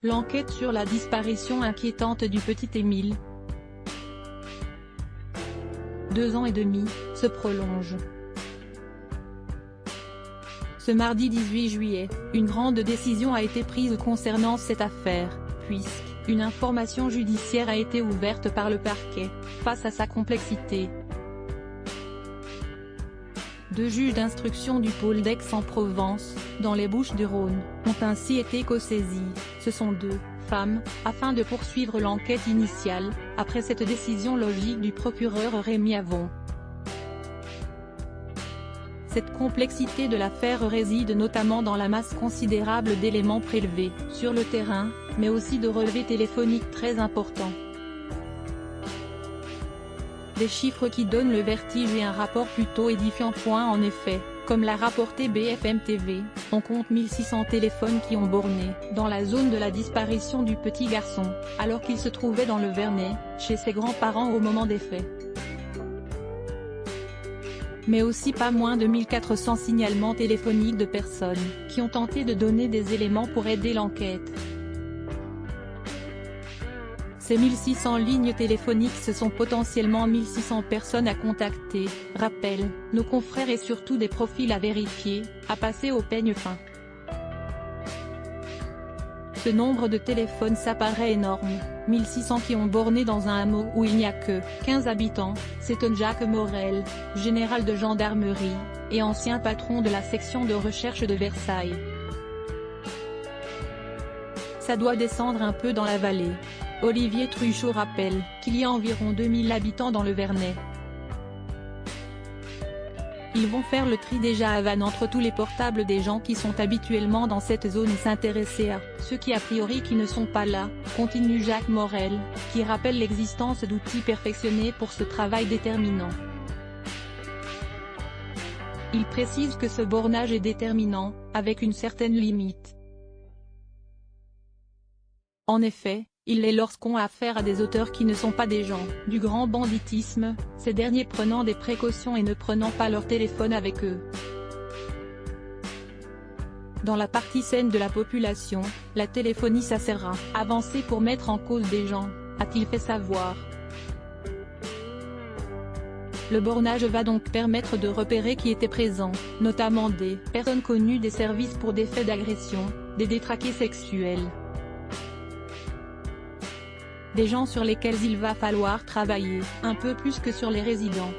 L'enquête sur la disparition inquiétante du petit Émile, 2 ans et demi, se prolonge. Ce mardi 18 juillet, une grande décision a été prise concernant cette affaire, puisqu'une information judiciaire a été ouverte par le parquet, face à sa complexité. 2 juges d'instruction du pôle d'Aix-en-Provence, dans les Bouches-du-Rhône, ont ainsi été co-saisis, ce sont 2 femmes, afin de poursuivre l'enquête initiale, après cette décision logique du procureur Rémi Avon. Cette complexité de l'affaire réside notamment dans la masse considérable d'éléments prélevés sur le terrain, mais aussi de relevés téléphoniques très importants. Des chiffres qui donnent le vertige et un rapport plutôt édifiant. En effet, comme l'a rapporté BFM TV, on compte 1600 téléphones qui ont borné dans la zone de la disparition du petit garçon, alors qu'il se trouvait dans le Vernet, chez ses grands-parents au moment des faits. Mais aussi pas moins de 1400 signalements téléphoniques de personnes qui ont tenté de donner des éléments pour aider l'enquête. Ces 1600 lignes téléphoniques, ce sont potentiellement 1600 personnes à contacter, rappellent nos confrères, et surtout des profils à vérifier, à passer au peigne fin. Ce nombre de téléphones s'apparaît énorme, 1600 qui ont borné dans un hameau où il n'y a que 15 habitants, s'étonne Jacques Morel, général de gendarmerie, et ancien patron de la section de recherche de Versailles. Ça doit descendre un peu dans la vallée. Olivier Truchot rappelle qu'il y a environ 2000 habitants dans le Vernet. Ils vont faire le tri déjà à Vannes entre tous les portables des gens qui sont habituellement dans cette zone et s'intéresser à ceux qui a priori qui ne sont pas là, continue Jacques Morel, qui rappelle l'existence d'outils perfectionnés pour ce travail déterminant. Il précise que ce bornage est déterminant, avec une certaine limite. En effet, il l'est lorsqu'on a affaire à des auteurs qui ne sont pas des gens du grand banditisme, ces derniers prenant des précautions et ne prenant pas leur téléphone avec eux. Dans la partie saine de la population, la téléphonie ça sert à avancer pour mettre en cause des gens, a-t-il fait savoir. Le bornage va donc permettre de repérer qui était présent, notamment des personnes connues des services pour des faits d'agression, des détraqués sexuels. Des gens sur lesquels il va falloir travailler, un peu plus que sur les résidents.